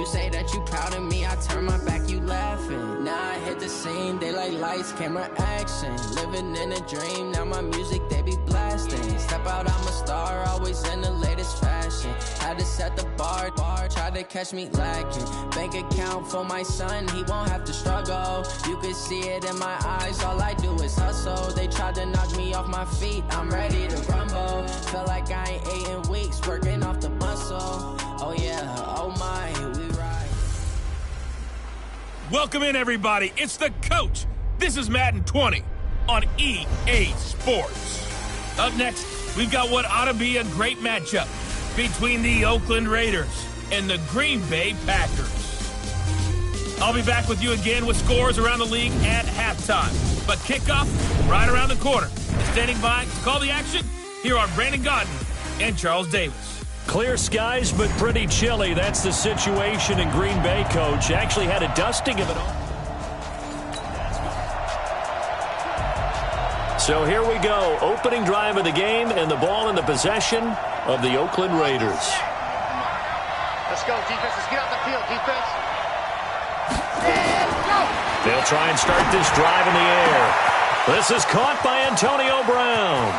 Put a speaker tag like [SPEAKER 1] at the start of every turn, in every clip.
[SPEAKER 1] You say that you proud of me, I turn my back, you laughing. Now I hit the scene, they like lights, camera, action. Living in a dream, now my music, they be blasting. Step out, I'm a star, always in the latest fashion. Had to set the bar, try to catch me lacking. Bank account for my son, he won't have to struggle. You can see it in my eyes, all I do is hustle. They tried to knock me off my feet, I'm ready to rumble. Feel like I ain't ate in weeks, working off the muscle. Oh yeah, oh my, we ride.
[SPEAKER 2] Welcome in, everybody. It's the coach. This is Madden 20 on EA Sports. Up next, we've got what ought to be a great matchup between the Oakland Raiders and the Green Bay Packers. I'll be back with you again with scores around the league at halftime. But kickoff right around the corner. Standing by to call the action, here are Brandon Godden and Charles Davis.
[SPEAKER 3] Clear skies, but pretty chilly. That's the situation in Green Bay, Coach. Actually had a dusting of it all. So here we go. Opening drive of the game, and the ball in the possession of the Oakland Raiders.
[SPEAKER 4] Let's go, defense. Let's get out the field, defense. And go!
[SPEAKER 3] They'll try and start this drive in the air. This is caught by Antonio Brown.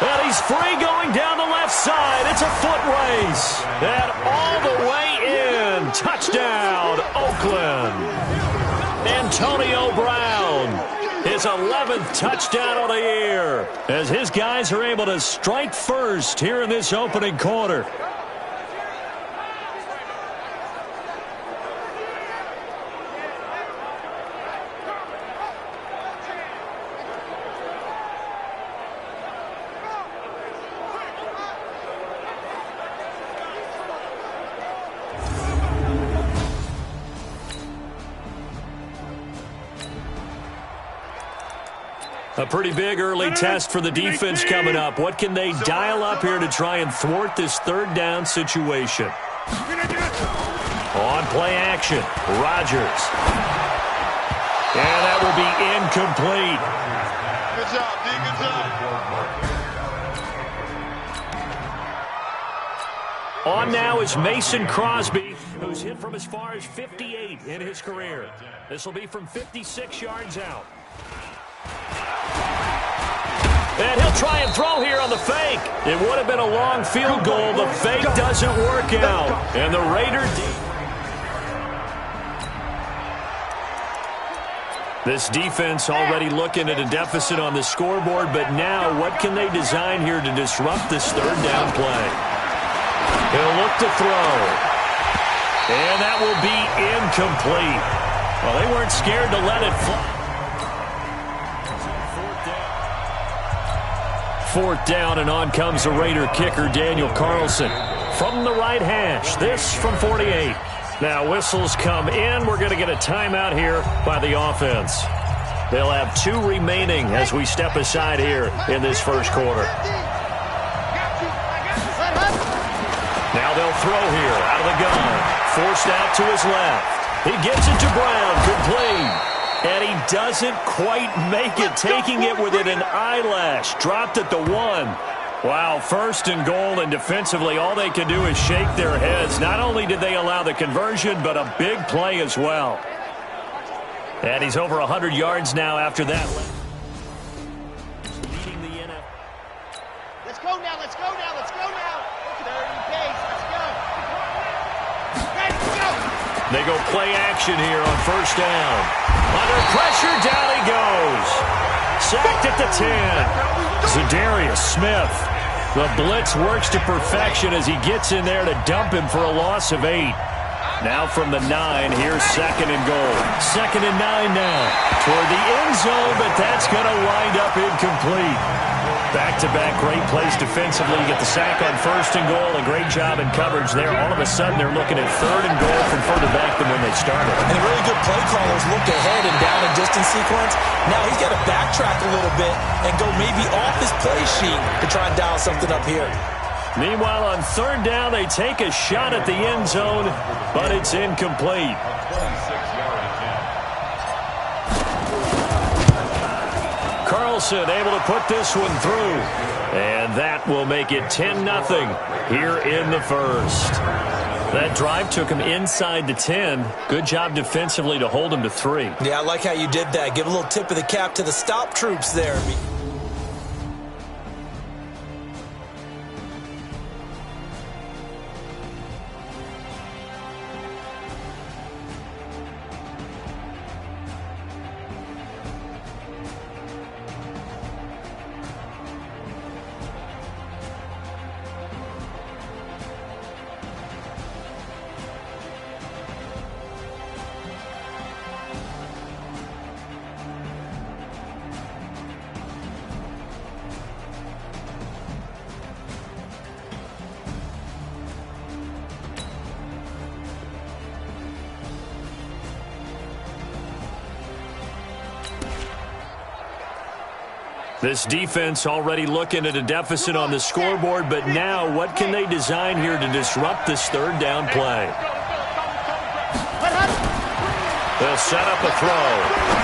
[SPEAKER 3] And he's free going down the left side. It's a foot race. And all the way in. Touchdown, Oakland. Antonio Brown. His 11th touchdown of the year. As his guys are able to strike first here in this opening quarter. A pretty big early test for the defense coming up. What can they dial up here to try and thwart this third down situation? On play action, Rodgers. And that will be incomplete.
[SPEAKER 4] Good job, D. Good job.
[SPEAKER 3] On now is Mason Crosby, who's hit from as far as 58 in his career. This will be from 56 yards out. And he'll try and throw here on the fake. It would have been a long field goal. The fake doesn't work out. And the Raiders... This defense already looking at a deficit on the scoreboard, but now what can they design here to disrupt this third down play? He'll look to throw. And that will be incomplete. Well, they weren't scared to let it fly. Fourth down, and on comes the Raider kicker, Daniel Carlson. From the right hash, this from 48. Now whistles come in. We're going to get a timeout here by the offense. They'll have 2 remaining as we step aside here in this first quarter. Now they'll throw here out of the gun. Forced out to his left. He gets it to Brown, complete. And he doesn't quite make it, taking it within an eyelash. Dropped at the 1. Wow, first and goal, and defensively all they can do is shake their heads. Not only did they allow the conversion, but a big play as well. And he's over 100 yards now after that. Leading the NFL.
[SPEAKER 4] Let's go now, let's go now, let's go now. 30 pace, let's go. Let's go.
[SPEAKER 3] They go play action here on first down. Under pressure, down he goes. Sacked at the 10. Zadarius Smith. The blitz works to perfection as he gets in there to dump him for a loss of 8. Now from the 9, here's second and goal. Second and 9 now. Toward the end zone, but that's going to wind up incomplete. Back-to-back great plays defensively. You get the sack on first and goal. A great job in coverage there. All of a sudden, they're looking at third and goal from further back than when they started.
[SPEAKER 5] And the really good play callers look ahead and down and distance sequence. Now he's got to backtrack a little bit and go maybe off his play sheet to try and dial something up here.
[SPEAKER 3] Meanwhile, on third down, they take a shot at the end zone, but it's incomplete. Carlson able to put this one through. And that will make it 10-0 here in the first. That drive took him inside the 10. Good job defensively to hold him to 3.
[SPEAKER 5] Yeah, I like how you did that. Give a little tip of the cap to the stop troops there.
[SPEAKER 3] This defense already looking at a deficit on the scoreboard, but now what can they design here to disrupt this third down play? They'll set up a throw.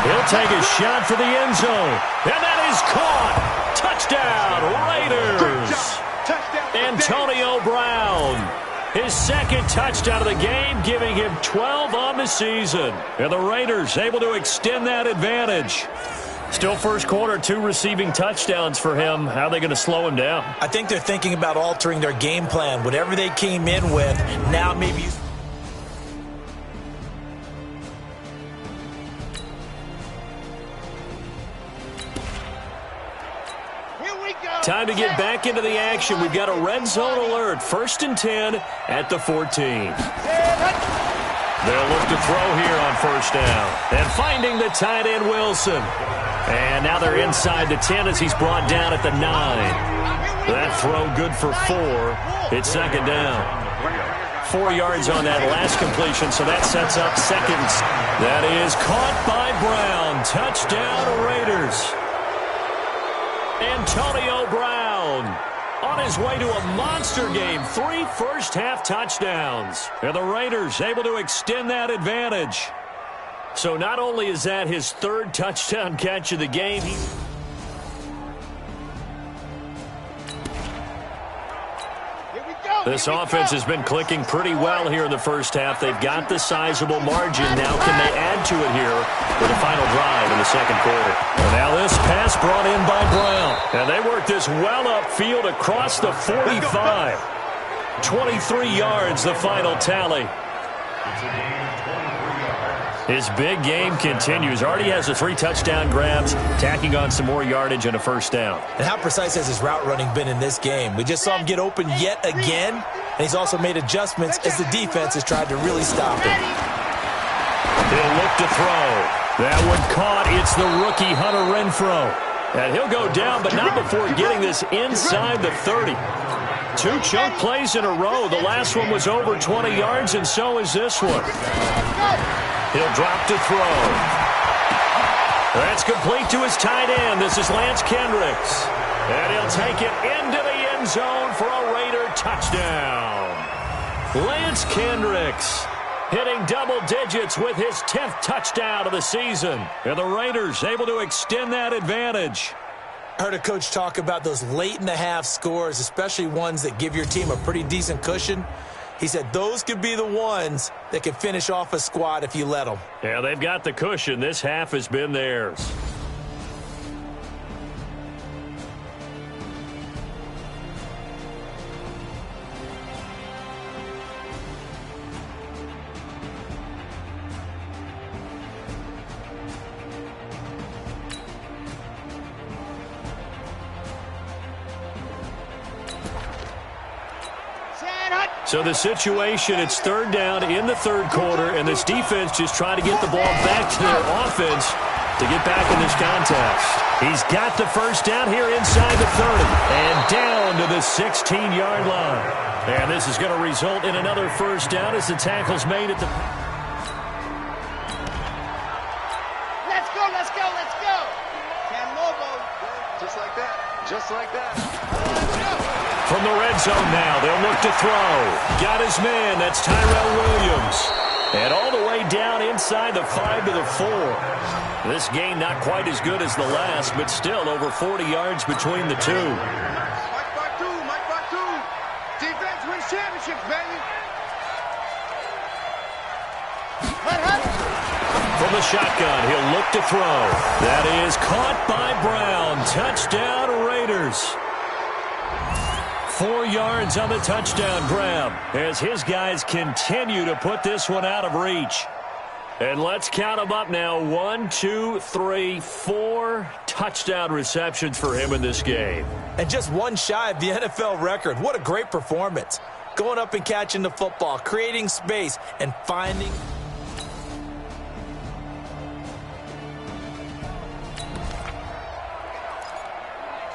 [SPEAKER 3] He'll take a shot for the end zone. And that is caught. Touchdown, Raiders. Antonio Brown. His second touchdown of the game, giving him 12 on the season. And the Raiders able to extend that advantage. Still first quarter, 2 receiving touchdowns for him. How are they going to slow him down?
[SPEAKER 5] I think they're thinking about altering their game plan. Whatever they came in with, now maybe...
[SPEAKER 3] Time to get back into the action. We've got a red zone alert. 1st and 10 at the 14. They'll look to throw here on 1st down. And finding the tight end, Wilson. And now they're inside the 10 as he's brought down at the 9. That throw good for 4. It's 2nd down. 4 yards on that last completion, so that sets up seconds. That is caught by Brown. Touchdown, Raiders. Antonio Brown on his way to a monster game. 3 first-half touchdowns. And the Raiders able to extend that advantage. So not only is that his 3rd touchdown catch of the game, this offense has been clicking pretty well here in the first half. They've got the sizable margin. Now can they add to it here for the final drive in the 2nd quarter? And now this pass brought in by Brown. And they work this well upfield across the 45. 23 yards, the final tally. His big game continues. Already has the 3 touchdown grabs, tacking on some more yardage and a 1st down.
[SPEAKER 5] And how precise has his route running been in this game? We just saw him get open yet again, and he's also made adjustments as the defense has tried to really stop him.
[SPEAKER 3] He'll look to throw. That one caught. It's the rookie Hunter Renfrow. And he'll go down, but not before getting this inside the 30. 2 chunk plays in a row. The last one was over 20 yards, and so is this one. He'll drop to throw. That's complete to his tight end. This is Lance Kendricks. And he'll take it into the end zone for a Raider touchdown. Lance Kendricks hitting double digits with his 10th touchdown of the season. And the Raiders able to extend that advantage.
[SPEAKER 5] I heard a coach talk about those late-in-the-half scores, especially ones that give your team a pretty decent cushion. He said those could be the ones that can finish off a squad if you let them.
[SPEAKER 3] Yeah, they've got the cushion. This half has been theirs. So the situation, it's 3rd down in the 3rd quarter, and this defense just trying to get the ball back to their offense to get back in this contest. He's got the 1st down here inside the 30 and down to the 16-yard line. And this is going to result in another 1st down as the tackle's made at the...
[SPEAKER 4] Let's go, let's go, let's go. Can Lobo. Just like that. Just like that.
[SPEAKER 3] From the red zone now, they'll look to throw. Got his man, that's Tyrell Williams. And all the way down inside the 5 to the 4. This game not quite as good as the last, but still over 40 yards between the 2.
[SPEAKER 4] Mike by 2, Mike by 2. Defense wins championships, baby.
[SPEAKER 3] From the shotgun, he'll look to throw. That is caught by Brown. Touchdown, Raiders. 4 yards on the touchdown grab as his guys continue to put this one out of reach. And let's count them up now. 1, 2, 3, 4 touchdown receptions for him in this game.
[SPEAKER 5] And just one shy of the NFL record. What a great performance. Going up and catching the football, creating space, and finding...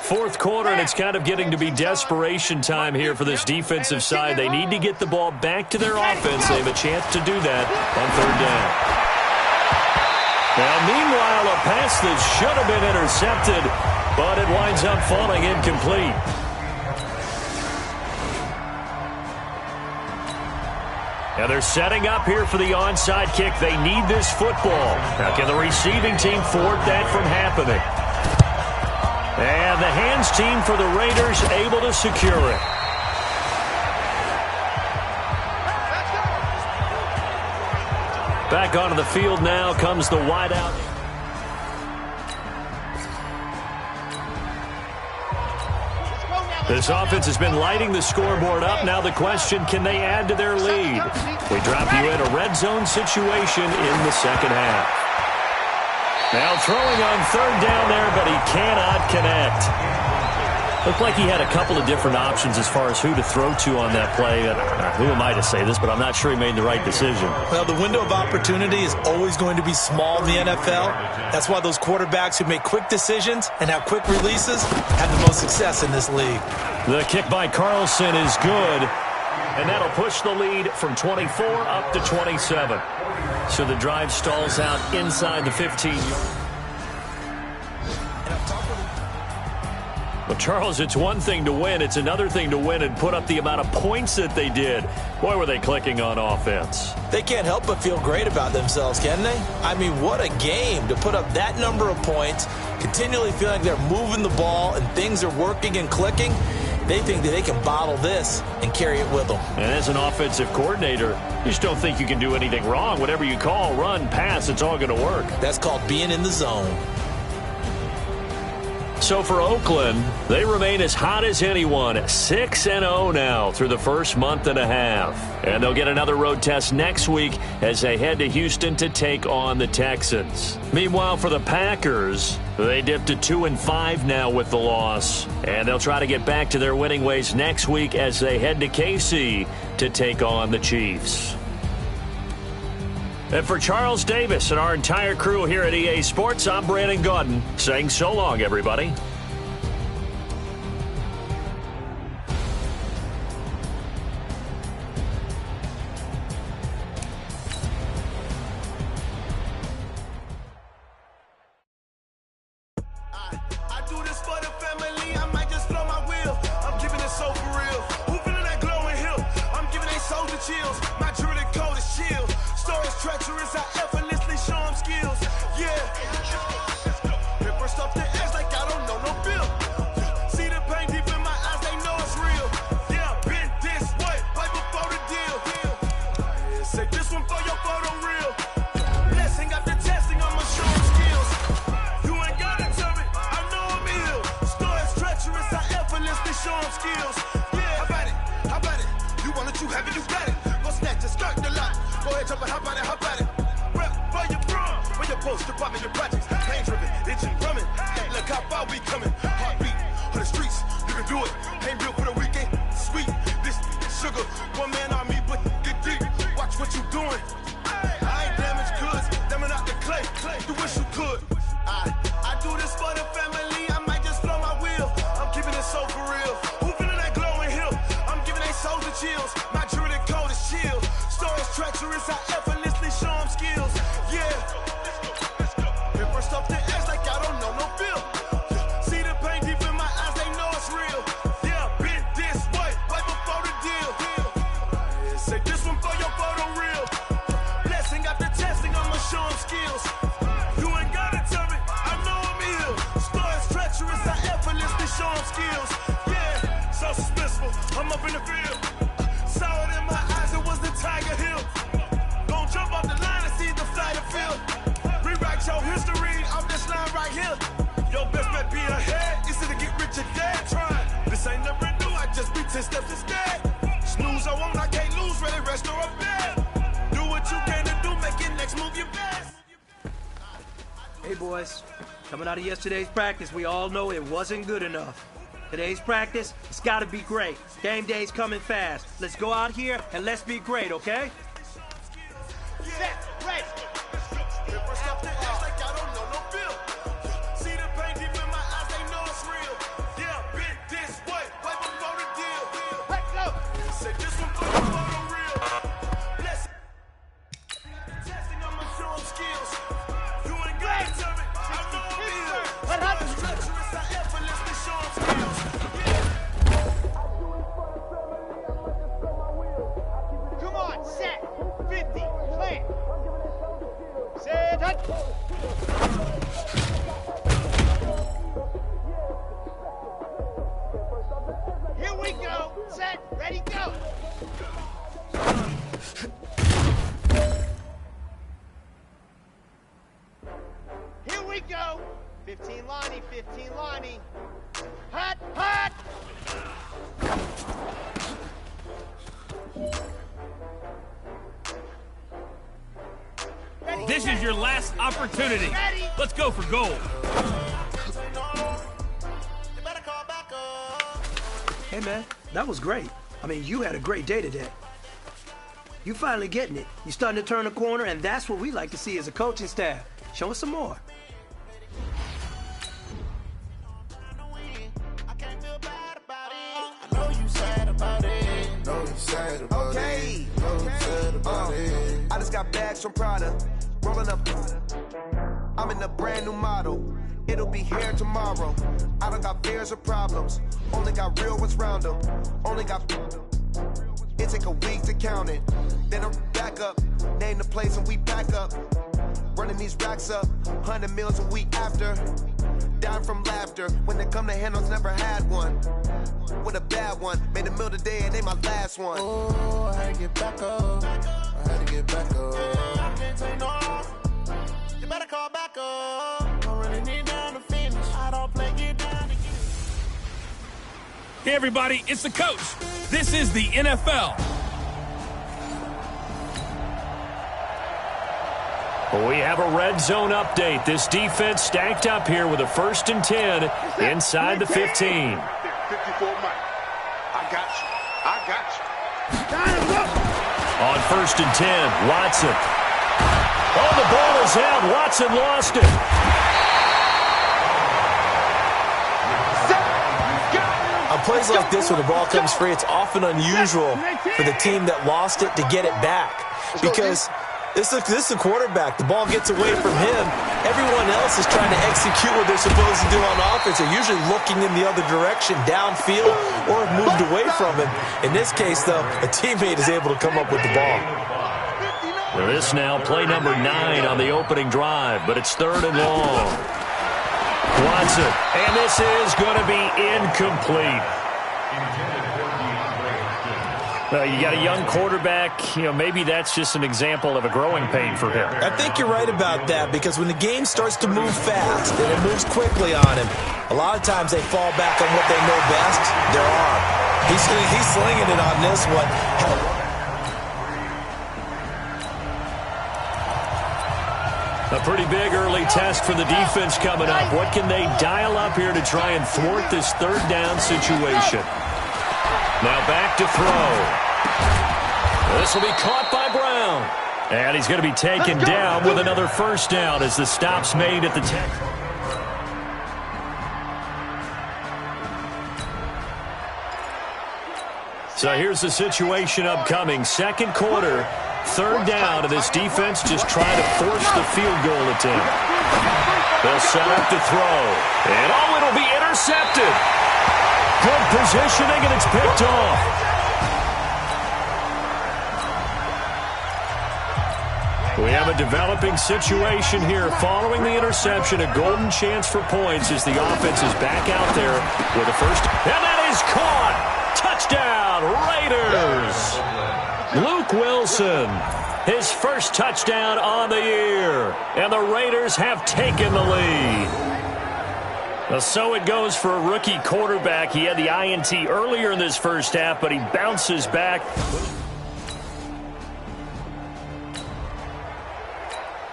[SPEAKER 3] Fourth quarter, and it's kind of getting to be desperation time here for this defensive side. They need to get the ball back to their offense. They have a chance to do that on third down. Now, meanwhile, a pass that should have been intercepted, but it winds up falling incomplete. Now they're setting up here for the onside kick. They need this football. Now, can the receiving team thwart that from happening? And the hands team for the Raiders able to secure it. Back onto the field now comes the wideout. This offense has been lighting the scoreboard up. Now the question, can they add to their lead? We drop you in a red zone situation in the second half. Now throwing on third down there, but he cannot connect. Looked like he had a couple of different options as far as who to throw to on that play. Who am I to say this, but I'm not sure he made the right decision.
[SPEAKER 5] Well, the window of opportunity is always going to be small in the NFL. That's why those quarterbacks who make quick decisions and have quick releases have the most success in this league.
[SPEAKER 3] The kick by Carlson is good, and that'll push the lead from 24 up to 27. So the drive stalls out inside the 15-yard. Well, Charles, it's one thing to win. It's another thing to win and put up the amount of points that they did. Boy, were they clicking on offense.
[SPEAKER 5] They can't help but feel great about themselves, can they? I mean, what a game to put up that number of points, continually feeling like they're moving the ball and things are working and clicking. They think that they can bottle this and carry it with them. And
[SPEAKER 3] as an offensive coordinator, you just don't think you can do anything wrong. Whatever you call, run, pass, it's all going to work.
[SPEAKER 5] That's called being in the zone.
[SPEAKER 3] So for Oakland, they remain as hot as anyone, 6-0 now through the first month and a half. And they'll get another road test next week as they head to Houston to take on the Texans. Meanwhile, for the Packers, they dipped to 2-5 now with the loss. And they'll try to get back to their winning ways next week as they head to KC to take on the Chiefs. And for Charles Davis and our entire crew here at EA Sports, I'm Brandon Gaudin saying so long, everybody.
[SPEAKER 6] I do this for the family. I might just blow my wheel. I'm giving it so for real. Who feeling that glowing hill? I'm giving they soldier chills. My jewelry code is chill. Stories treacherous, I effortlessly show them skills. Yeah. Hit first off the edge like I don't know no bill. See the pain deep in my eyes, they know it's real. Yeah, been this way, right before the deal. Yeah, say this one for your photo real. Blessing after testing, I'ma show them skills. You ain't gotta tell me, I know I'm ill. Stories treacherous, I effortlessly show them skills. Yeah, how about it? How about it? You want it, you have it, you got it. Go snatch it, skirt the lot. Go ahead, jump it, how about it, how about it? Rep for your bro, for your post, your pop, your projects. Pain driven, itching, drumming. Look how far we coming. Heartbeat for the streets, you can do it. Ain't built for the weekend, sweet. This sugar, one man army, but get deep. Watch what you doing. I ain't damaged goods, damn out the clay. You wish you could. I do this for the family, I might just blow my wheel. I'm keeping it so for real. Who feeling that glowing hill? I'm giving they souls the chills. My jewelry code is chill. Stories treacherous, I effortlessly show them skills. Yeah. Hit first off the edge like I don't know no bill. See the pain deep in my eyes, they know it's real. Yeah, been this way, right before the deal. Say this one for your photo real. Blessing after testing, I'ma show them skills. You ain't gotta tell me, I know I'm ill. Stories treacherous, I effortlessly show them skills. Yeah, so suspenseful, I'm up in the field. Saw it in my eyes, it was the Tiger Hill. Gon' jump off the line and see the flight of field. get your dad trying. This ain't never new, I just be 10 steps instead. Snooze, I won't, I can't lose, ready, rest or up there. Do what you can to do, make your next move your best.
[SPEAKER 7] Hey, boys. Coming out of yesterday's practice, we all know it wasn't good enough. Today's practice, it's got to be great. Game day's coming fast. Let's go out here and let's be great, okay?
[SPEAKER 4] Set, ready. Come on, set, 50, clear. Set, hut. Here we go. Set, ready, go. Here we go. 15 Lonnie, 15 Lonnie. Hot, hot. Ready,
[SPEAKER 2] This is your last opportunity.
[SPEAKER 4] Ready.
[SPEAKER 2] Let's go for gold.
[SPEAKER 7] Hey, man, that was great. I mean, you had a great day today. You finally getting it. You're starting to turn a corner, and that's what we like to see as a coaching staff. Show us some more.
[SPEAKER 6] Okay. I just got bags from Prada, rolling up. I'm in a brand new model. It'll be here tomorrow. I don't got fears or problems. Only got real ones round them. Only got. It take a week to count it. Then I'm back up. Name the place and we pack up. Running these racks up. 100 meals a week after. Dying from laughter. When they come to handles, never had one. With a bad one. Made a meal today and they my last one. Oh, I had to get back up. I had to get back up. I can't take no. You better call back up. Don't really need down to finish. I don't play get down to get.
[SPEAKER 2] Hey, everybody, it's the coach. This is the NFL.
[SPEAKER 3] We have a red zone update. This defense stacked up here with a 1st and 10 inside the 15.
[SPEAKER 8] 54 Mike. I got you. I got you.
[SPEAKER 3] On 1st and 10, Watson. Oh, the ball is out. Watson lost it.
[SPEAKER 5] On plays like this, when the ball comes free, it's often unusual for the team that lost it to get it back. Because this is a quarterback. The ball gets away from him. Everyone else is trying to execute what they're supposed to do on offense. They're usually looking in the other direction, downfield, or have moved away from him. In this case, though, a teammate is able to come up with the ball.
[SPEAKER 3] This now play number 9 on the opening drive, but it's 3rd and long. Watson, and this is going to be incomplete. You got a young quarterback, maybe that's just an example of a growing pain for him.
[SPEAKER 5] I think you're right about that, because when the game starts to move fast and it moves quickly on him, a lot of times they fall back on what they know best, their arm. He's slinging it on this one.
[SPEAKER 3] A pretty big early test for the defense coming up. What can they dial up here to try and thwart this 3rd down situation? Now back to throw. This will be caught by Brown. And he's going to be taken down with another 1st down as the stop's made at the 10. So here's the situation upcoming. 2nd quarter, 3rd down, and this defense just trying to force the field goal attempt. They'll set up to throw. And it'll be intercepted. Good positioning, and it's picked off. We have a developing situation here. Following the interception, a golden chance for points as the offense is back out there with the 1st. And that is caught. Touchdown, Raiders. Luke Wilson, his 1st touchdown on the year. And the Raiders have taken the lead. Well, so it goes for a rookie quarterback. He had the INT earlier in this first half, but he bounces back.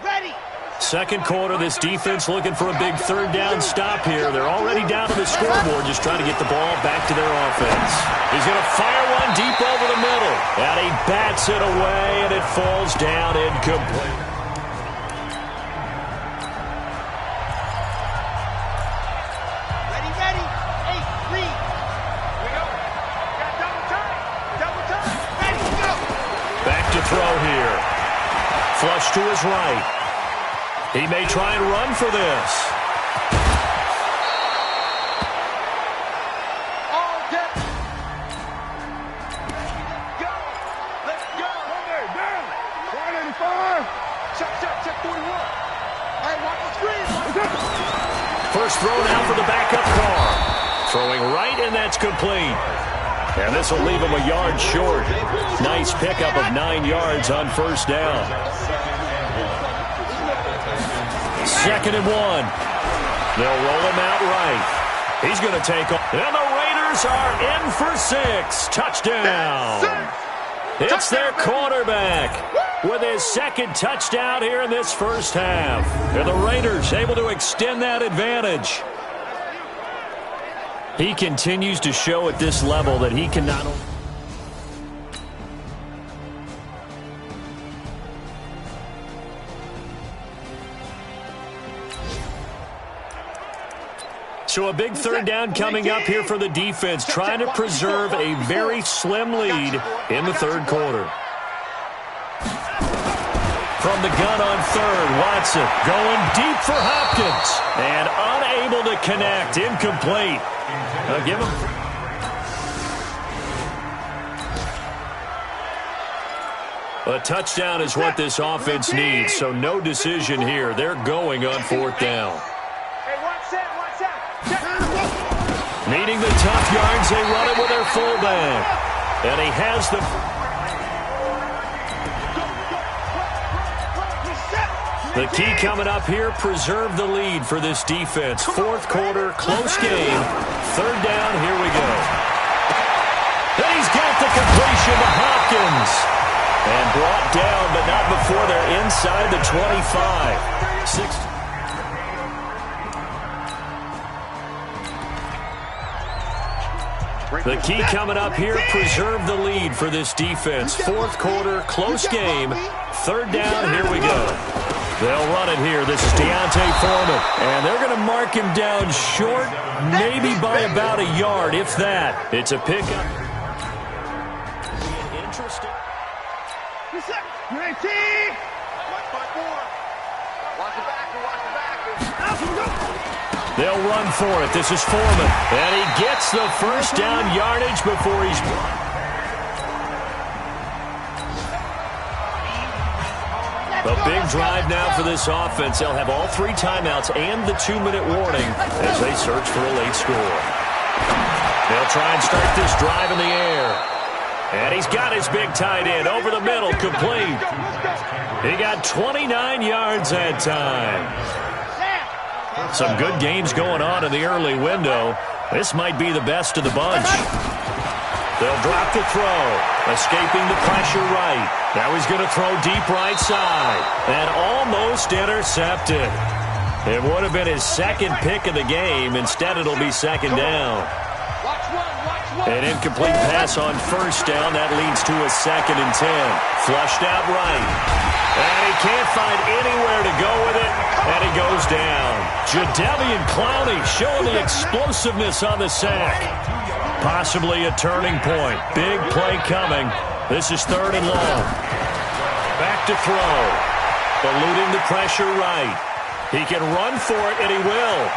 [SPEAKER 4] Ready.
[SPEAKER 3] Second quarter, this defense looking for a big third down stop here. They're already down to the scoreboard, just trying to get the ball back to their offense. He's going to fire one deep over the middle. And he bats it away, and it falls down incomplete. Throw here. Flush to his right. He may try and run for this.
[SPEAKER 6] All get. Go. Let's go. Down. 185. Check 41. Hey, watch the screen.
[SPEAKER 3] First throw now for the backup car. Throwing right, and that's complete. And this will leave him a yard short. Nice pickup of 9 yards on first down. 2nd and 1. They'll roll him out right. He's going to take off. And the Raiders are in for 6. Touchdown. It's their quarterback with his 2nd touchdown here in this first half. And the Raiders able to extend that advantage. He continues to show at this level that he can not only... So a big third down coming up here for the defense, trying to preserve a very slim lead in the third quarter. From the gun on third, Watson going deep for Hopkins and unable to connect, incomplete. Give him. A touchdown is what this offense needs, so no decision here. They're going on 4th down. Needing the tough yards, they run it with their fullback. And he has the... The key coming up here, preserve the lead for this defense. 4th quarter, close game. 3rd down, here we go. And he's got the completion to Hopkins. And brought down, but not before they're inside the 25. The key coming up here, preserve the lead for this defense. 4th quarter, close game. 3rd down, here we go. They'll run it here. This is Deontay Foreman. And they're going to mark him down short, maybe by about a yard, if that. It's a pickup. Interesting. They'll run for it. This is Foreman. And he gets the first down yardage before he's... A big drive now for this offense. They'll have all 3 timeouts and the 2-minute warning as they search for a late score. They'll try and start this drive in the air. And he's got his big tight end over the middle, complete. He got 29 yards that time. Some good games going on in the early window. This might be the best of the bunch. They'll drop the throw, escaping the pressure right. Now he's going to throw deep right side, and almost intercepted. It would have been his 2nd pick of the game. Instead, it'll be 2nd down. An incomplete pass on 1st down. That leads to a 2nd and 10. Flushed out right. And he can't find anywhere to go with it, and he goes down. Jadeveon Clowney showing the explosiveness on the sack. Possibly a turning point. Big play coming. This is 3rd and long. Back to throw. Eluding the pressure right. He can run for it, and he will.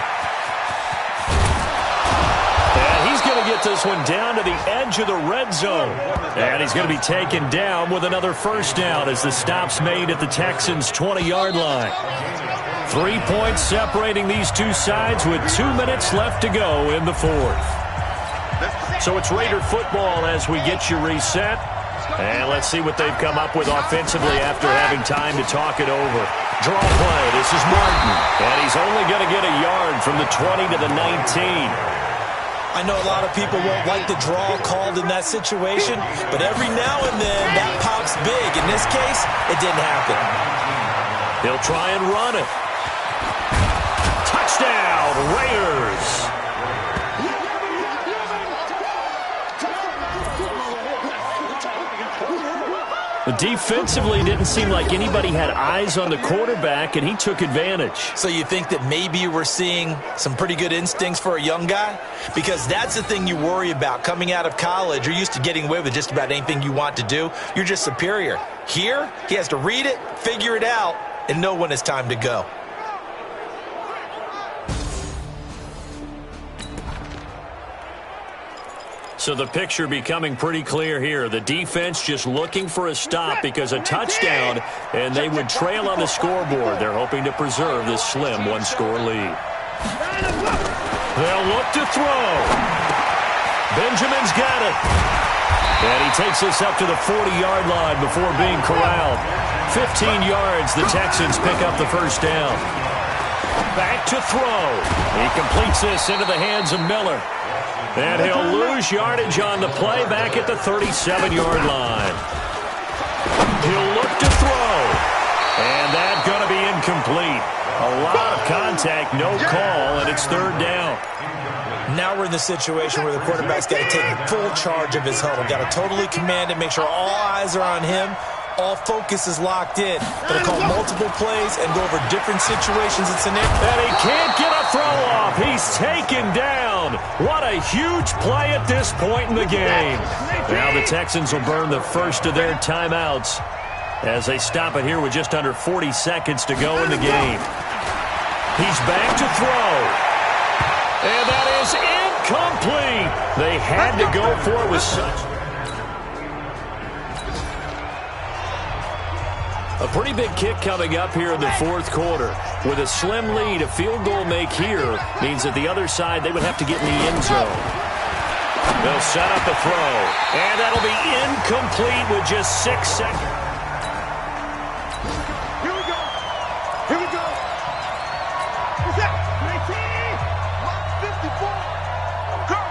[SPEAKER 3] And he's going to get this one down to the edge of the red zone. And he's going to be taken down with another 1st down as the stop's made at the Texans' 20-yard line. 3 points separating these two sides with 2 minutes left to go in the 4th. So it's Raider football as we get you reset. And let's see what they've come up with offensively after having time to talk it over. Draw play. This is Martin. And he's only going to get a yard from the 20 to the 19.
[SPEAKER 5] I know a lot of people won't like the draw called in that situation, but every now and then that pops big. In this case, it didn't happen.
[SPEAKER 3] He'll try and run it. Touchdown, Raiders. Defensively, didn't seem like anybody had eyes on the quarterback, and he took advantage.
[SPEAKER 5] So you think that maybe we're seeing some pretty good instincts for a young guy? Because that's the thing you worry about. Coming out of college, you're used to getting away with just about anything you want to do. You're just superior. Here, he has to read it, figure it out, and know when it's time to go.
[SPEAKER 3] So the picture becoming pretty clear here. The defense just looking for a stop because a touchdown, and they would trail on the scoreboard. They're hoping to preserve this slim one-score lead. They'll look to throw. Benjamin's got it. And he takes this up to the 40-yard line before being corralled. 15 yards, the Texans pick up the first down. Back to throw. He completes this into the hands of Miller. And he'll lose yardage on the play back at the 37-yard line. He'll look to throw. And that's going to be incomplete. A lot of contact, no call, and it's third down.
[SPEAKER 5] Now we're in the situation where the quarterback's got to take full charge of his huddle. Got to totally command it, make sure all eyes are on him. All focus is locked in. Going to call multiple plays and go over different situations and scenarios.
[SPEAKER 3] And he can't get a throw off. He's taken down. What a huge play at this point in the game. Now the Texans will burn the first of their timeouts as they stop it here with just under 40 seconds to go in the game. He's back to throw. And that is incomplete. They had to go for it with such... A pretty big kick coming up here in the fourth quarter. With a slim lead, a field goal make here means that the other side, they would have to get in the end zone. They'll set up the throw. And that'll be incomplete with just 6 seconds.
[SPEAKER 8] Here we go. Here we go. What's that? 19. 54. Go.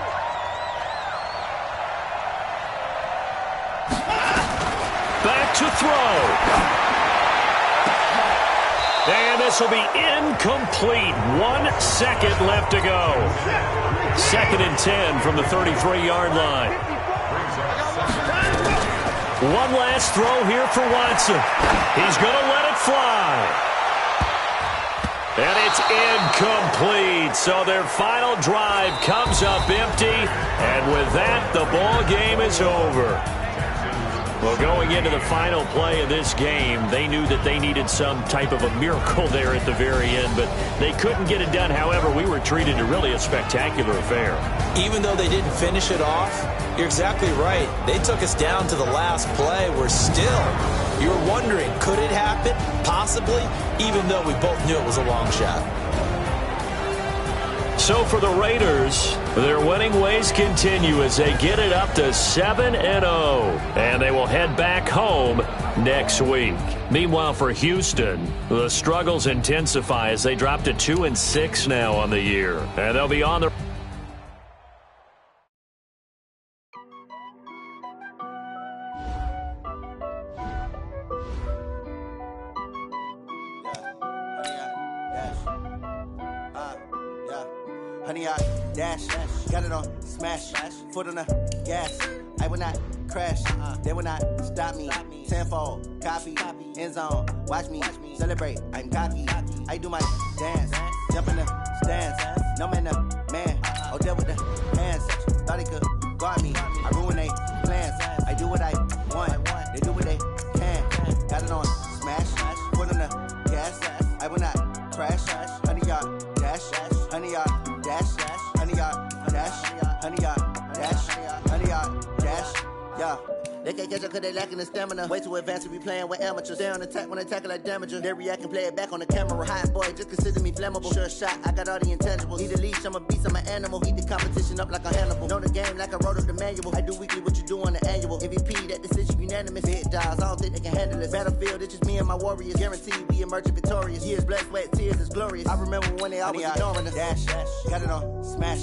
[SPEAKER 3] Back to throw. And this will be incomplete. 1 second left to go. 2nd and 10 from the 33-yard line. One last throw here for Watson. He's going to let it fly. And it's incomplete. So their final drive comes up empty. And with that, the ball game is over. Well, going into the final play of this game, they knew that they needed some type of a miracle there at the very end, but they couldn't get it done. However, we were treated to really a spectacular affair.
[SPEAKER 5] Even though they didn't finish it off, you're exactly right. They took us down to the last play. We're still, you were wondering, could it happen? Possibly, even though we both knew it was a long shot.
[SPEAKER 3] So for the Raiders, their winning ways continue as they get it up to 7-0. And they will head back home next week. Meanwhile, for Houston, the struggles intensify as they drop to 2-6 now on the year. And they'll be on the...
[SPEAKER 9] Honey, I dash, got it on smash, foot on the gas. I will not crash, they will not stop me. Tenfold, copy, end zone, watch me celebrate. I'm cocky, I do my dance, jump in the stands. No man, the man, oh, deal with the hands. Thought he could guard me, I ruin they plans. I do what I want, they do what they can. Got it on smash, foot on the gas. I will not crash, honey, y'all dash, honey, y'all. Honey, yard, dash, honey, yard, dash, honey, yard, dash, yeah. They can't catch up cause they lacking the stamina. Way too advanced to be playing with amateurs. Stay on attack when they tackle like damager. They react and play it back on the camera. Hot boy, just consider me flammable. Sure shot, I got all the intangibles. Need a leash, I'm a beast, I'm an animal. Heat the competition up like a Hannibal. Know the game like I wrote up the manual. I do weekly what you do on the annual. MVP, that decision unanimous. Hit dials, I don't think they can handle it. Battlefield, it's just me and my warriors. Guaranteed we emerging victorious. Years, blood, sweat, tears is glorious. I remember when they always ignoring us. Dash, got it on, smash,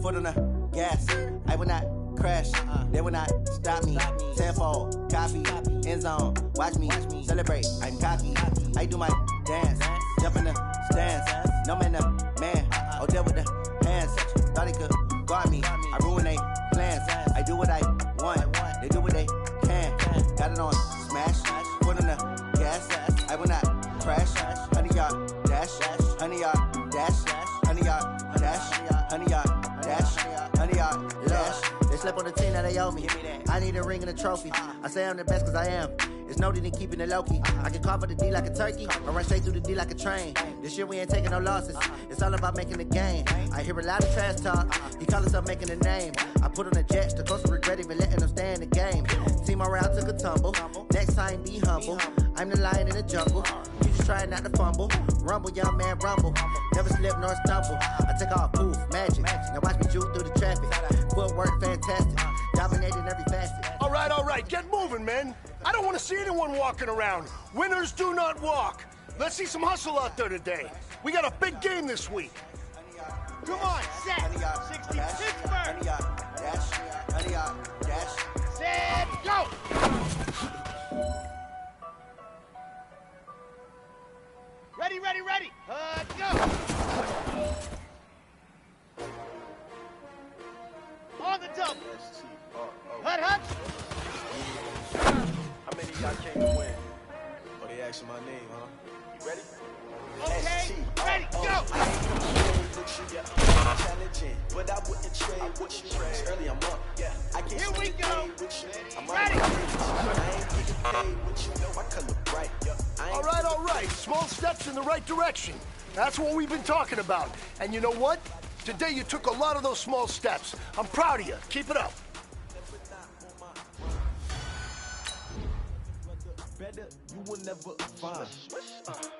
[SPEAKER 9] foot on the gas. I will not crash, they will not stop me. Tenfold, copy, end zone, watch me celebrate. I'm cocky, I do my dance, jump in the stands. No man, the man, oh, there with the hands. Thought he could guard me, I ruin they plans. I do what I want, they do what they can. Got it on, smash, foot on the gas. I will not crash, 100-yard dash, 100-yard dash, 100-yard dash, 100-yard dash, 100-yard dash. They slept on the team, now they owe me. I need a ring and a trophy. I say I'm the best cause I am. It's no need in keeping it low-key. I can cover the D like a turkey, or run straight through the D like a train. This year we ain't taking no losses. It's all about making the game. I hear a lot of trash talk. He call himself making a name. I put on the Jets, the coach will regret even letting them stay in the game. Team around took a tumble. Next time be humble. I'm the lion in the jungle. You just try not to fumble. Rumble, young man, rumble. Never slip nor stumble. I take off, poof, magic. Now watch me juke through the traffic. Footwork fantastic. Dominating every facet.
[SPEAKER 8] All right, get moving, man. I don't want to see anyone walking around. Winners do not walk. Let's see some hustle out there today. We got a big game this week.
[SPEAKER 4] Come on, set. 60 Pittsburgh. Set, go. Ready. Go. On the double. Hut.
[SPEAKER 6] How many of y'all came to win? Oh, they asking my name, huh? You ready?
[SPEAKER 4] Okay, ready, go!
[SPEAKER 6] Challenging, but I wouldn't trade with you. It's early, I'm up. Yeah, I can't
[SPEAKER 4] Here we go.
[SPEAKER 6] I'm
[SPEAKER 4] Ready.
[SPEAKER 6] I ain't getting paid with you. Know I color bright.
[SPEAKER 8] All right. Small steps in the right direction. That's what we've been talking about. And you know what? Today you took a lot of those small steps. I'm proud of you. Keep it up.
[SPEAKER 6] Better, you will never find.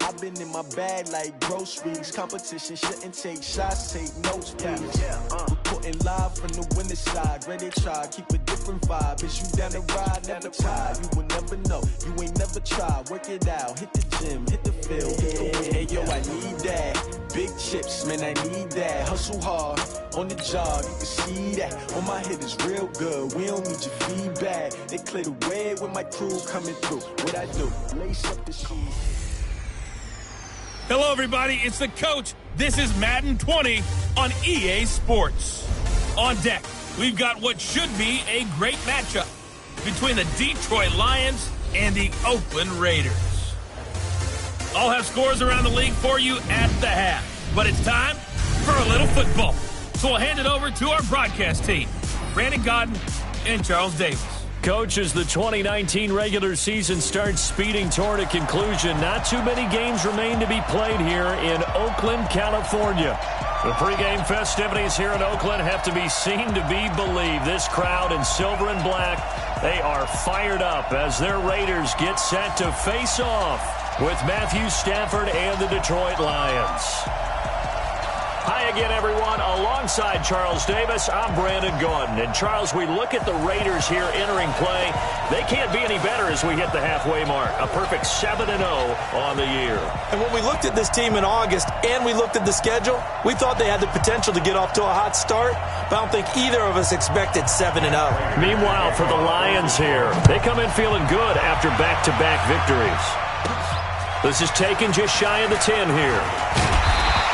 [SPEAKER 6] I've been in my bag like groceries. Competition shouldn't take shots, take notes, please. Reporting live from the winning side. Ready to try, keep a different vibe. Is you down the ride, never tired. You will never know, you ain't never tried. Work it out, hit the gym, hit the field, hit the win. Hey, yo, I need that. Big chips, man, I need that. Hustle hard, on the job, you can see that. On my head is real good, we don't need your feedback. They clear the way with my crew coming through. What I do, lace up the shoes.
[SPEAKER 2] Hello, everybody. It's the coach. This is Madden 20 on EA Sports. On deck, we've got what should be a great matchup between the Detroit Lions and the Oakland Raiders. I'll have scores around the league for you at the half. But it's time for a little football. So we'll hand it over to our broadcast team, Brandon Godden and Charles Davis.
[SPEAKER 3] Coach, as the 2019 regular season starts speeding toward a conclusion, not too many games remain to be played here in Oakland, California. The pregame festivities here in Oakland have to be seen to be believed. This crowd in silver and black, they are fired up as their Raiders get set to face off with Matthew Stafford and the Detroit Lions. Hi again, everyone. Alongside Charles Davis, I'm Brandon Godden. And Charles, we look at the Raiders here entering play. They can't be any better as we hit the halfway mark. A perfect 7-0 on the year.
[SPEAKER 5] And when we looked at this team in August and we looked at the schedule, we thought they had the potential to get off to a hot start, but I don't think either of us expected 7-0.
[SPEAKER 3] Meanwhile, for the Lions here, they come in feeling good after back-to-back victories. This is taken just shy of the 10 here.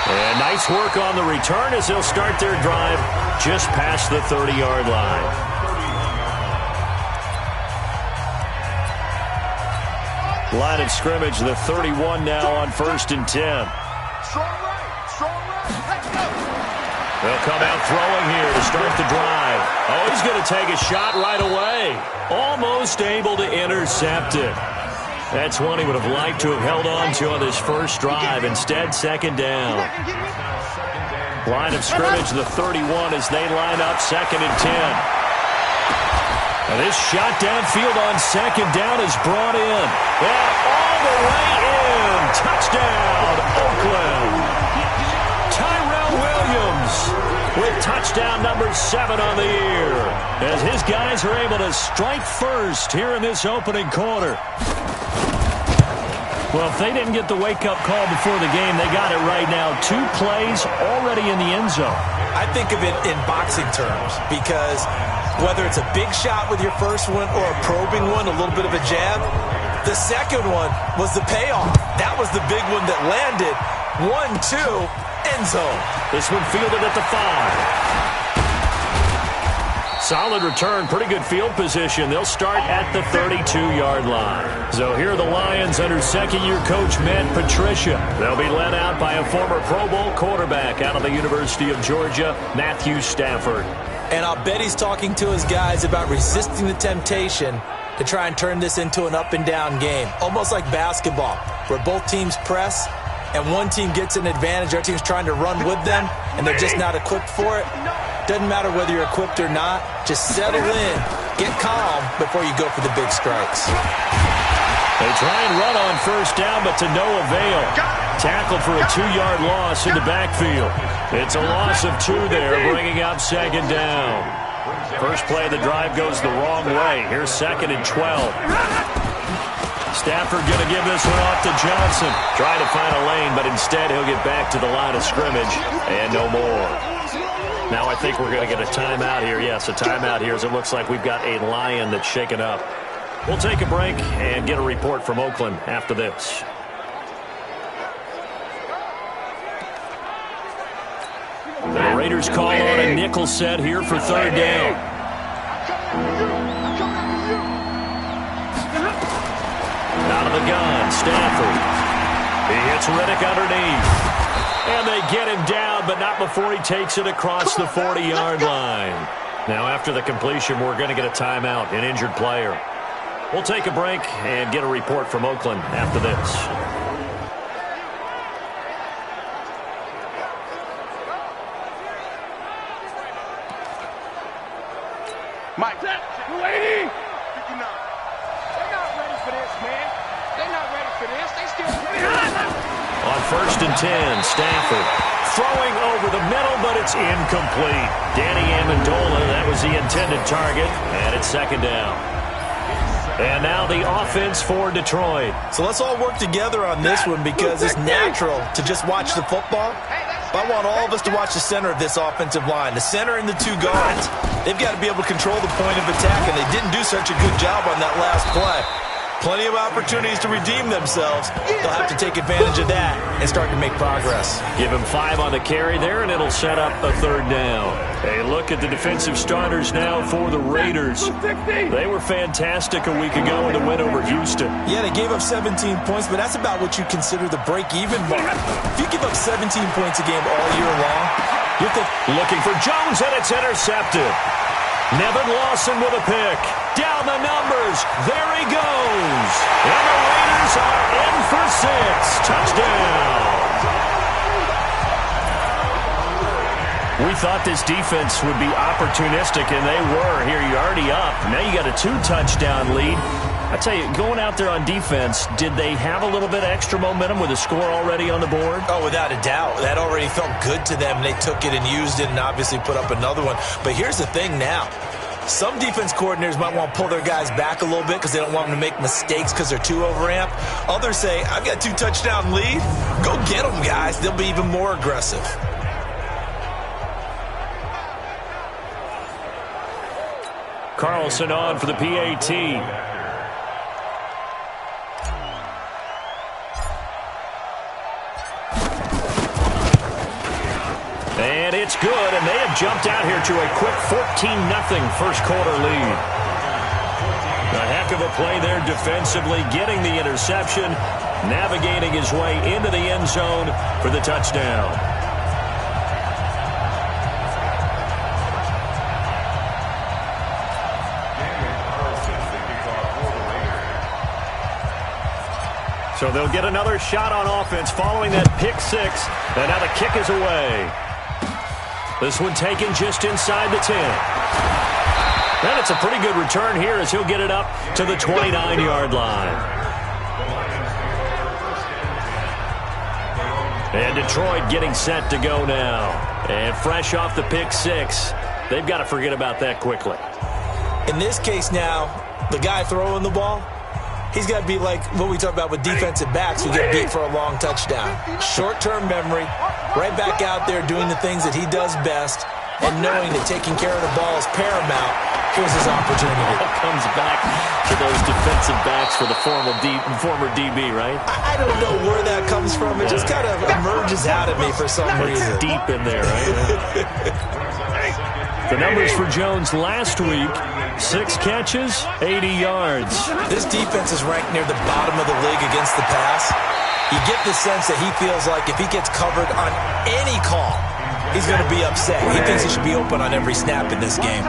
[SPEAKER 3] And nice work on the return as they'll start their drive just past the 30-yard line. Line of scrimmage, the 31 now on 1st and 10.
[SPEAKER 8] Strong right. Let's go.
[SPEAKER 3] They'll come out throwing here to start the drive. Oh, he's going to take a shot right away. Almost able to intercept it. That's one he would have liked to have held on to on his first drive. Instead, 2nd down. Line of scrimmage, the 31 as they line up 2nd and 10. And this shot downfield on second down is brought in. And all the way in. Touchdown, Oakland. Tyrell Williams with touchdown number 7 on the year, as his guys are able to strike first here in this opening quarter. Well, if they didn't get the wake-up call before the game, they got it right now. 2 plays already in the end zone.
[SPEAKER 5] I think of it in boxing terms, because whether it's a big shot with your first one or a probing one, a little bit of a jab, the second one was the payoff. That was the big one that landed. 1-2, end zone.
[SPEAKER 3] This one fielded at the 5. Solid return, pretty good field position. They'll start at the 32-yard line. So here are the Lions under second-year coach Matt Patricia. They'll be led out by a former Pro Bowl quarterback out of the University of Georgia, Matthew Stafford.
[SPEAKER 5] And I'll bet he's talking to his guys about resisting the temptation to try and turn this into an up-and-down game. Almost like basketball, where both teams press, and one team gets an advantage, our team's trying to run with them, and they're just not equipped for it. Doesn't matter whether you're equipped or not. Just settle in, get calm before you go for the big strikes.
[SPEAKER 3] They try and run on first down, but to no avail. Tackled for a 2-yard loss in the backfield. It's a loss of 2 there, bringing up second down. First play of the drive goes the wrong way. Here's 2nd and 12. Stafford going to give this one off to Johnson. Trying to find a lane, but instead he'll get back to the line of scrimmage and no more. Now I think we're going to get a timeout here. Yes, a timeout here, as it looks like we've got a Lion that's shaken up. We'll take a break and get a report from Oakland after this. The Raiders call on a nickel set here for 3rd down. Out of the gun, Stafford. He hits Riddick underneath. And they get him down, but not before he takes it across the 40-yard line. Now, after the completion, we're going to get a timeout, an injured player. We'll take a break and get a report from Oakland after this.
[SPEAKER 6] Mike, 280. 59. They're not ready for this, man. They're not ready for this. They still
[SPEAKER 3] On 1st and 10, Stafford throwing over the middle, but it's incomplete. Danny Amendola, that was the intended target, and it's 2nd down. And now the offense for Detroit.
[SPEAKER 5] So let's all work together on this one, because it's natural to just watch the football. But I want all of us to watch the center of this offensive line, the center and the 2 guards. They've got to be able to control the point of attack, and they didn't do such a good job on that last play. Plenty of opportunities to redeem themselves. They'll have to take advantage of that and start to make progress.
[SPEAKER 3] Give him 5 on the carry there, and it'll set up a 3rd down. A look at the defensive starters now for the Raiders. They were fantastic a week ago in the win over Houston.
[SPEAKER 5] Yeah, they gave up 17 points, but that's about what you consider the break-even mark. If you give up 17 points a game all year long,
[SPEAKER 3] you're looking for Jones, and it's intercepted. Nevin Lawson with a pick. Down the numbers. There he goes. And the Raiders are in for 6. Touchdown. We thought this defense would be opportunistic, and they were. Here, you're already up. Now you got a 2-touchdown lead. I tell you, going out there on defense, did they have a little bit of extra momentum with a score already on the board?
[SPEAKER 5] Oh, without a doubt. That already felt good to them. They took it and used it and obviously put up another one. But here's the thing now. Some defense coordinators might want to pull their guys back a little bit because they don't want them to make mistakes because they're too overamped. Others say, I've got a 2-touchdown lead. Go get them, guys. They'll be even more aggressive.
[SPEAKER 3] Carlson on for the PAT. And it's good, and they have jumped out here to a quick 14-0 first quarter lead. A heck of a play there defensively, getting the interception, navigating his way into the end zone for the touchdown. So they'll get another shot on offense following that pick 6, and now the kick is away. This one taken just inside the 10. And it's a pretty good return here as he'll get it up to the 29-yard line. And Detroit getting set to go now. And fresh off the pick six, they've got to forget about that quickly.
[SPEAKER 5] In this case now, the guy throwing the ball, he's got to be like what we talk about with defensive backs who get beat for a long touchdown. Short-term memory, right back out there doing the things that he does best, and knowing that taking care of the ball is paramount. Here's his opportunity.
[SPEAKER 3] Comes back to those defensive backs for the former DB, right?
[SPEAKER 5] I don't know where that comes from. It just kind of emerges out of me for some reason.
[SPEAKER 3] It's deep in there, right? The numbers for Jones last week, 6 catches, 80 yards.
[SPEAKER 5] This defense is ranked near the bottom of the league against the pass. You get the sense that he feels like if he gets covered on any call, he's going to be upset. He thinks he should be open on every snap in this game.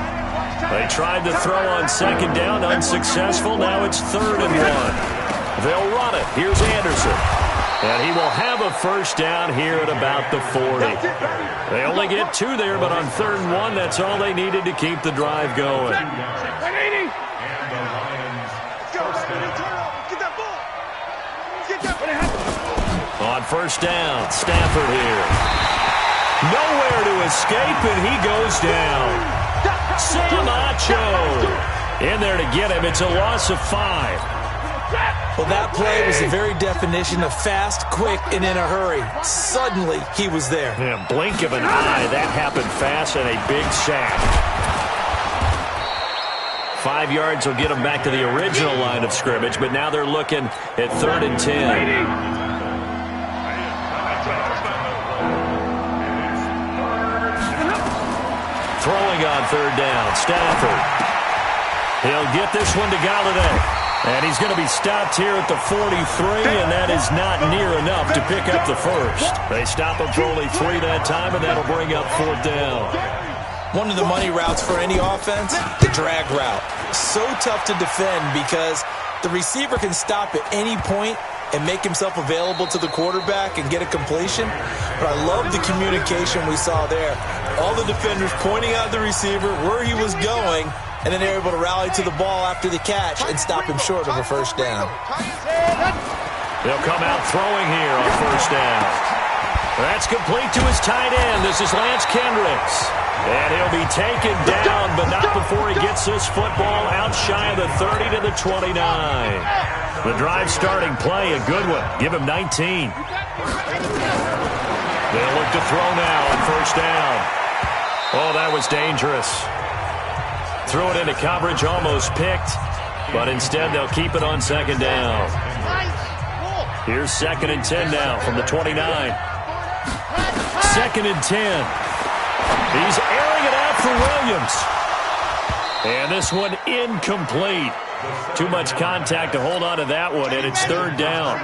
[SPEAKER 3] They tried to throw on second down, unsuccessful. Now it's 3rd and 1. They'll run it. Here's Anderson. And he will have a first down here at about the 40. They only get 2 there, but on 3rd and 1, that's all they needed to keep the drive going. On first down, Stafford here. Nowhere to escape, and he goes down. Samacho in there to get him. It's a loss of 5.
[SPEAKER 5] Well, that play was the very definition of fast, quick, and in a hurry. Suddenly, he was there.
[SPEAKER 3] Yeah, blink of an eye. That happened fast and a big sack. 5 yards will get them back to the original line of scrimmage, but now they're looking at 3rd and 10. Throwing on 3rd down, Stafford. He'll get this one to Galladay. And he's going to be stopped here at the 43, and that is not near enough to pick up the first. They stop him for only 3 that time, and that'll bring up 4th down.
[SPEAKER 5] One of the money routes for any offense, the drag route. So tough to defend because the receiver can stop at any point and make himself available to the quarterback and get a completion. But I love the communication we saw there. All the defenders pointing out the receiver, where he was going, and then they're able to rally to the ball after the catch and stop him short of a first down.
[SPEAKER 3] They'll come out throwing here on first down. That's complete to his tight end. This is Lance Kendricks. And he'll be taken down, but not before he gets this football out shy of the 30 to the 29. The drive starting play, a good one. Give him 19. They'll look to throw now on first down. Oh, that was dangerous. Threw it into coverage, almost picked, but instead they'll keep it on second down. Here's 2nd and 10 now from the 29. 2nd and 10. He's airing it out for Williams. And this one incomplete. Too much contact to hold on to that one, and it's 3rd down.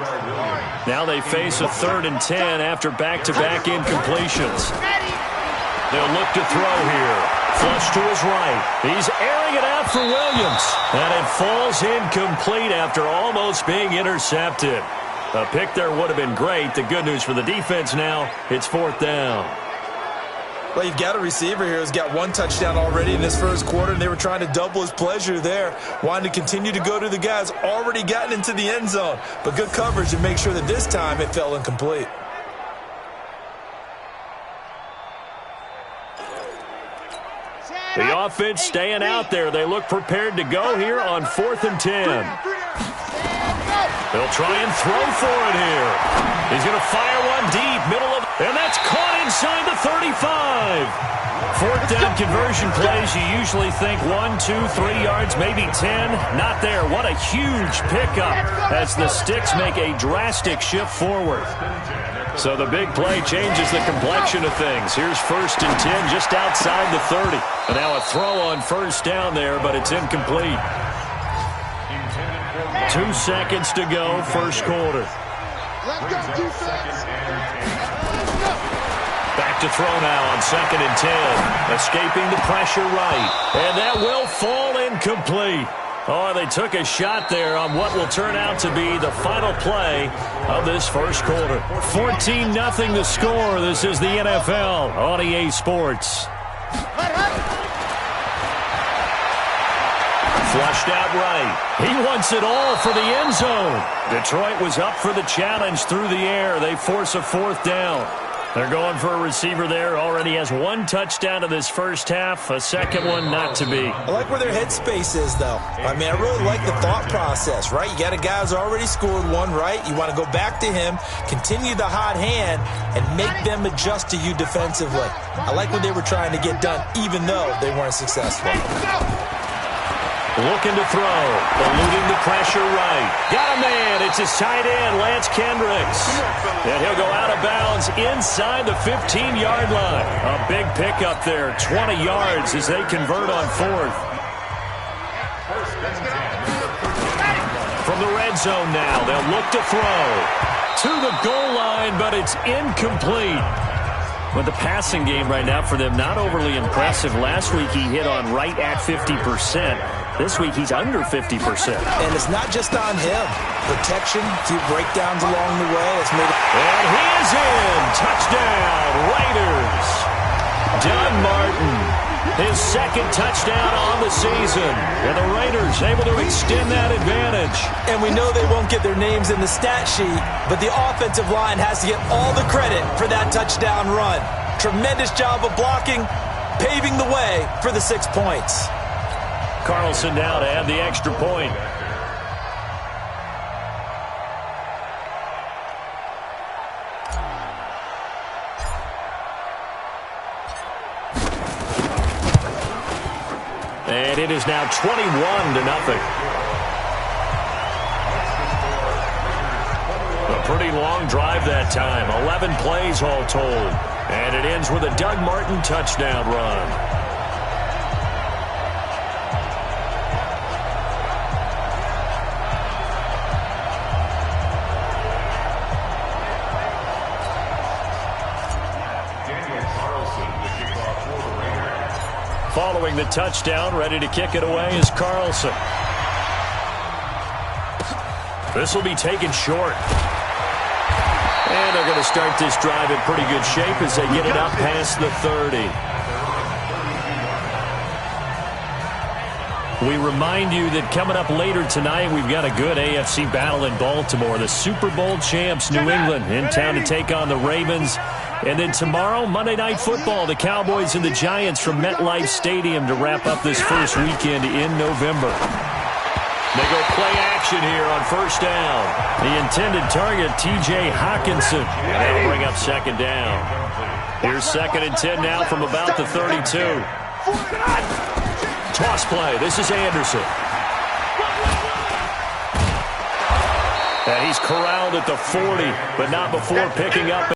[SPEAKER 3] Now they face a 3rd and 10 after back-to-back incompletions. They'll look to throw here. Flush to his right. He's airing it out for Williams. And it falls incomplete after almost being intercepted. A pick there would have been great. The good news for the defense now, it's 4th down.
[SPEAKER 5] Well, you've got a receiver here who's got 1 touchdown already in this first quarter, and they were trying to double his pleasure there. Wanted to continue to go to the guys already gotten into the end zone. But good coverage to make sure that this time it fell incomplete.
[SPEAKER 3] The offense staying out there. They look prepared to go here on 4th and 10. They'll try and throw for it here. He's going to fire one deep, middle of, and that's caught inside the 35. 4th down conversion plays, you usually think 1, 2, 3 yards, maybe 10. Not there. What a huge pickup as the Sticks make a drastic shift forward. So the big play changes the complexion of things. Here's 1st and 10 just outside the 30. And now a throw on first down there, but it's incomplete. 2 seconds to go, first quarter. Back to throw now on 2nd and 10. Escaping the pressure right. And that will fall incomplete. Oh, they took a shot there on what will turn out to be the final play of this first quarter. 14-0 the score. This is the NFL on EA Sports. Flushed out right. He wants it all for the end zone. Detroit was up for the challenge through the air. They force a 4th down. They're going for a receiver there. Already has 1 touchdown in this first half. A second one not to be.
[SPEAKER 5] I like where their headspace is, though. I mean, I really like the thought process, right? You got a guy who's already scored 1, right? You want to go back to him, continue the hot hand, and make them adjust to you defensively. I like what they were trying to get done, even though they weren't successful.
[SPEAKER 3] Looking to throw. Eluding the pressure right. Got a man. It's his tight end, Lance Kendricks. And he'll go out of bounds inside the 15-yard line. A big pickup there. 20 yards as they convert on 4th. From the red zone now, they'll look to throw. To the goal line, but it's incomplete. But the passing game right now for them, not overly impressive. Last week he hit on right at 50%. This week he's under 50%.
[SPEAKER 5] And it's not just on him. Protection, a few breakdowns along the way. That's made it.
[SPEAKER 3] And he is in. Touchdown, Raiders. Doug Martin, his 2nd touchdown on the season. And the Raiders able to extend that advantage.
[SPEAKER 5] And we know they won't get their names in the stat sheet, but the offensive line has to get all the credit for that touchdown run. Tremendous job of blocking, paving the way for the 6 points.
[SPEAKER 3] Carlson now to add the extra point. And it is now 21-0. A pretty long drive that time. 11 plays all told. And it ends with a Doug Martin touchdown run. Following the touchdown, ready to kick it away is Carlson. This will be taken short. And they're going to start this drive in pretty good shape as they get it up past the 30. We remind you that coming up later tonight, we've got a good AFC battle in Baltimore. The Super Bowl champs, New England, in town to take on the Ravens. And then tomorrow, Monday Night Football, the Cowboys and the Giants from MetLife Stadium to wrap up this first weekend in November. They go play action here on 1st down. The intended target, T.J. Hawkinson. And that'll bring up 2nd down. Here's 2nd and 10 now from about the 32. Toss play. This is Anderson. And he's corralled at the 40, but not before picking up